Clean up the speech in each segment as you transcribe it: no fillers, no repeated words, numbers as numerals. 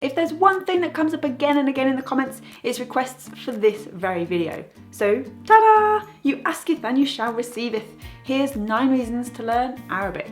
If there's one thing that comes up again and again in the comments, it's requests for this very video. So, ta-da! You asketh and you shall receiveth. Here's 9 reasons to learn Arabic.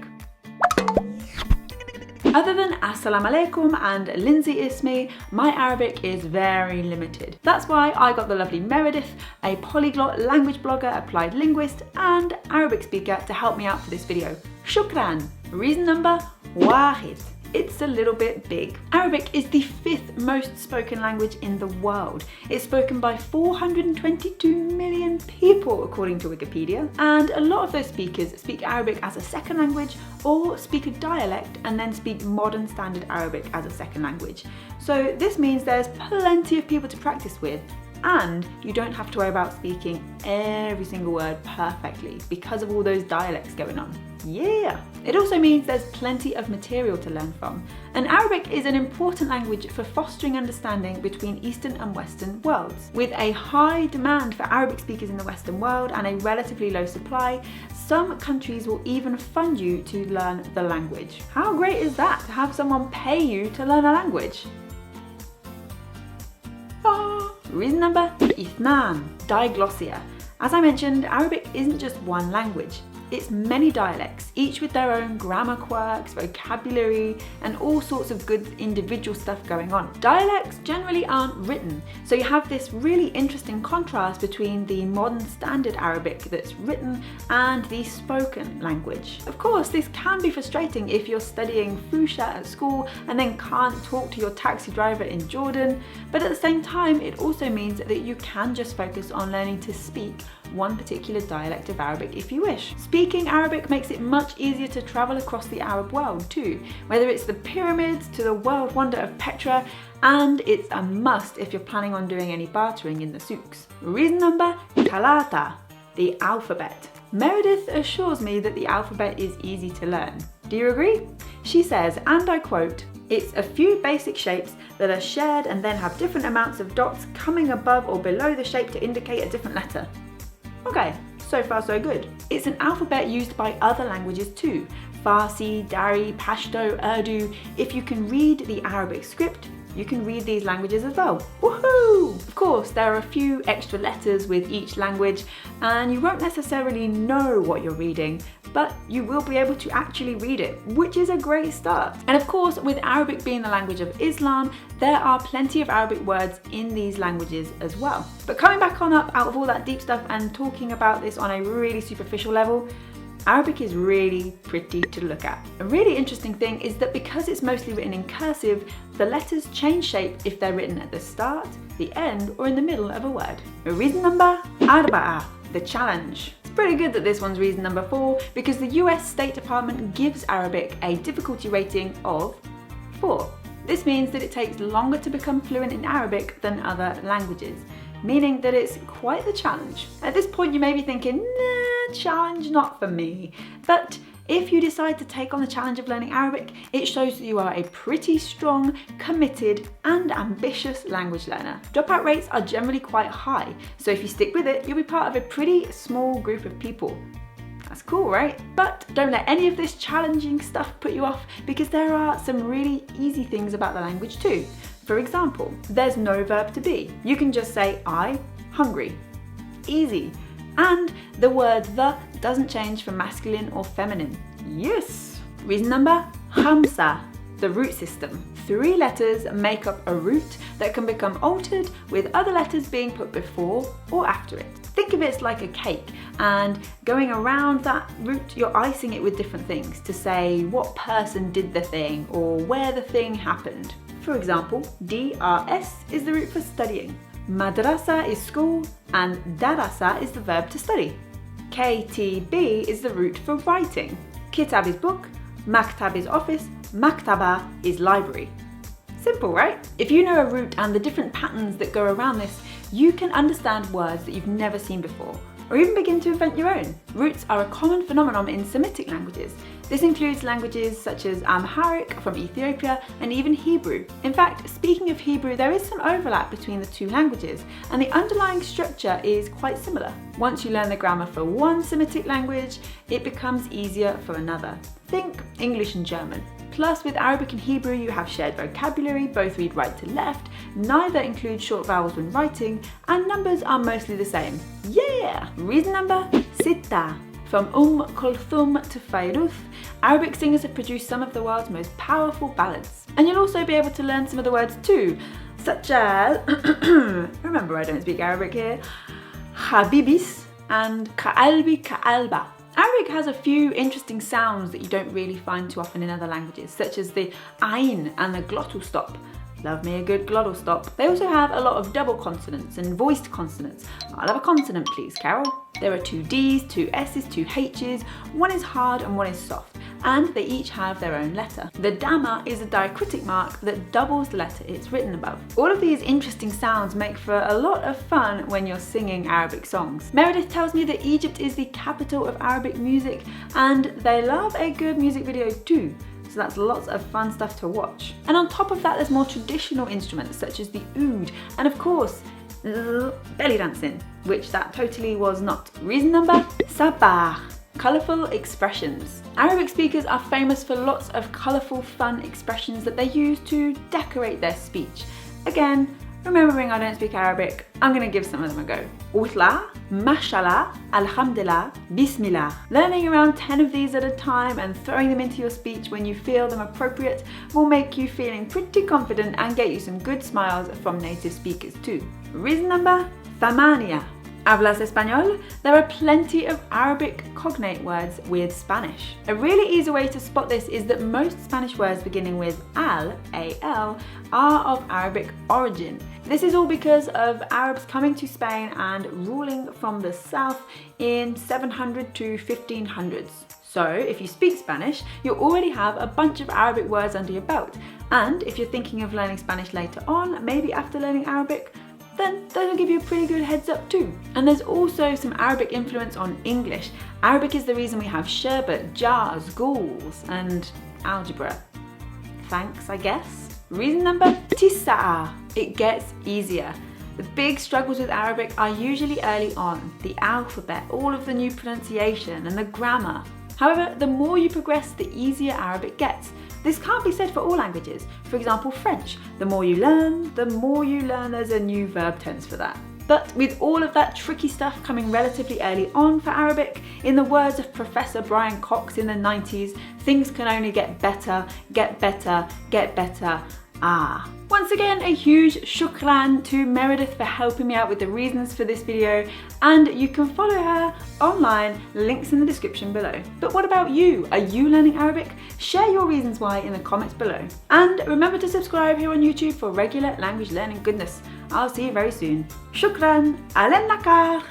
Other than Assalamu alaikum and Lindsay is me, my Arabic is very limited. That's why I got the lovely Meredith, a polyglot language blogger, applied linguist and Arabic speaker to help me out for this video. Shukran! Reason number 1. It's a little bit big. Arabic is the 5th most spoken language in the world. It's spoken by 422 million people according to Wikipedia, and a lot of those speakers speak Arabic as a second language or speak a dialect and then speak modern standard Arabic as a second language. So this means there's plenty of people to practice with, and you don't have to worry about speaking every single word perfectly because of all those dialects going on. Yeah! It also means there's plenty of material to learn from. And Arabic is an important language for fostering understanding between Eastern and Western worlds. With a high demand for Arabic speakers in the Western world and a relatively low supply, some countries will even fund you to learn the language. How great is that, to have someone pay you to learn a language? Reason number 2, diglossia. As I mentioned, Arabic isn't just one language. It's many dialects, each with their own grammar quirks, vocabulary, and all sorts of good individual stuff going on. Dialects generally aren't written, so you have this really interesting contrast between the modern standard Arabic that's written and the spoken language. Of course, this can be frustrating if you're studying Fusha at school and then can't talk to your taxi driver in Jordan, but at the same time, it also means that you can just focus on learning to speak one particular dialect of Arabic if you wish. Speaking Arabic makes it much easier to travel across the Arab world too, whether it's the pyramids to the world wonder of Petra, and it's a must if you're planning on doing any bartering in the souks. Reason number 3, the alphabet. Meredith assures me that the alphabet is easy to learn. Do you agree? She says, and I quote, "It's a few basic shapes that are shared and then have different amounts of dots coming above or below the shape to indicate a different letter." Okay, so far so good. It's an alphabet used by other languages too. Farsi, Dari, Pashto, Urdu. If you can read the Arabic script, you can read these languages as well. Woohoo! Of course, there are a few extra letters with each language, and you won't necessarily know what you're reading, but you will be able to actually read it, which is a great start. And of course, with Arabic being the language of Islam, there are plenty of Arabic words in these languages as well. But coming back on up out of all that deep stuff and talking about this on a really superficial level, Arabic is really pretty to look at. A really interesting thing is that because it's mostly written in cursive, the letters change shape if they're written at the start, the end, or in the middle of a word. Reason number 4, the challenge. It's pretty good that this one's reason number 4 because the US State Department gives Arabic a difficulty rating of 4. This means that it takes longer to become fluent in Arabic than other languages, meaning that it's quite the challenge. At this point you may be thinking, nah, challenge not for me. But if you decide to take on the challenge of learning Arabic, it shows that you are a pretty strong, committed and ambitious language learner. Dropout rates are generally quite high, so if you stick with it, you'll be part of a pretty small group of people. That's cool, right? But don't let any of this challenging stuff put you off because there are some really easy things about the language too. For example, there's no verb to be. You can just say I, hungry. Easy. And the word the doesn't change from masculine or feminine. Yes! Reason number 5, the root system. 3 letters make up a root that can become altered with other letters being put before or after it. Think of it like a cake, and going around that root, you're icing it with different things to say what person did the thing or where the thing happened. For example, DRS is the root for studying, madrasa is school, and darasa is the verb to study. KTB is the root for writing. Kitab is book, maktab is office, maktaba is library. Simple, right? If you know a root and the different patterns that go around this, you can understand words that you've never seen before, or even begin to invent your own. Roots are a common phenomenon in Semitic languages. This includes languages such as Amharic from Ethiopia and even Hebrew. In fact, speaking of Hebrew, there is some overlap between the 2 languages, and the underlying structure is quite similar. Once you learn the grammar for one Semitic language, it becomes easier for another. Think English and German. Plus, with Arabic and Hebrew, you have shared vocabulary, both read right to left, neither include short vowels when writing, and numbers are mostly the same. Yeah! Reason number 6. From Kulthum to Fairuz, Arabic singers have produced some of the world's most powerful ballads. And you'll also be able to learn some of the words too, such as, remember I don't speak Arabic here, Habibis and Ka'albi Ka'alba. Arabic has a few interesting sounds that you don't really find too often in other languages, such as the ayn and the glottal stop. Love me a good glottal stop. They also have a lot of double consonants and voiced consonants. I'll have a consonant please, Carol. There are 2 D's, 2 S's, 2 H's, one is hard and one is soft, and they each have their own letter. The damma is a diacritic mark that doubles the letter it's written above. All of these interesting sounds make for a lot of fun when you're singing Arabic songs. Meredith tells me that Egypt is the capital of Arabic music, and they love a good music video too. So that's lots of fun stuff to watch. And on top of that, there's more traditional instruments such as the oud, and of course, belly dancing, which that totally was not. Reason number 7. Colourful expressions. Arabic speakers are famous for lots of colourful, fun expressions that they use to decorate their speech. Again, remembering I don't speak Arabic, I'm going to give some of them a go. Utla, mashallah, alhamdulillah, bismillah. Learning around 10 of these at a time and throwing them into your speech when you feel them appropriate will make you feeling pretty confident and get you some good smiles from native speakers too. Reason number 8. ¿Hablas español? There are plenty of Arabic cognate words with Spanish. A really easy way to spot this is that most Spanish words beginning with al, A-L, are of Arabic origin. This is all because of Arabs coming to Spain and ruling from the south in 700 to 1500s. So if you speak Spanish, you already have a bunch of Arabic words under your belt. And if you're thinking of learning Spanish later on, maybe after learning Arabic, then that'll give you a pretty good heads up too. And there's also some Arabic influence on English. Arabic is the reason we have sherbet, jars, ghouls, and algebra. Thanks, I guess. Reason number 9. It gets easier. The big struggles with Arabic are usually early on. The alphabet, all of the new pronunciation, and the grammar. However, the more you progress, the easier Arabic gets. This can't be said for all languages. For example, French. The more you learn, there's a new verb tense for that. But with all of that tricky stuff coming relatively early on for Arabic, in the words of Professor Brian Cox in the 90s, things can only get better, get better, get better. Once again, a huge shukran to Meredith for helping me out with the reasons for this video, and you can follow her online, links in the description below. But what about you? Are you learning Arabic? Share your reasons why in the comments below. And remember to subscribe here on YouTube for regular language learning goodness. I'll see you very soon. Shukran, ala nakar.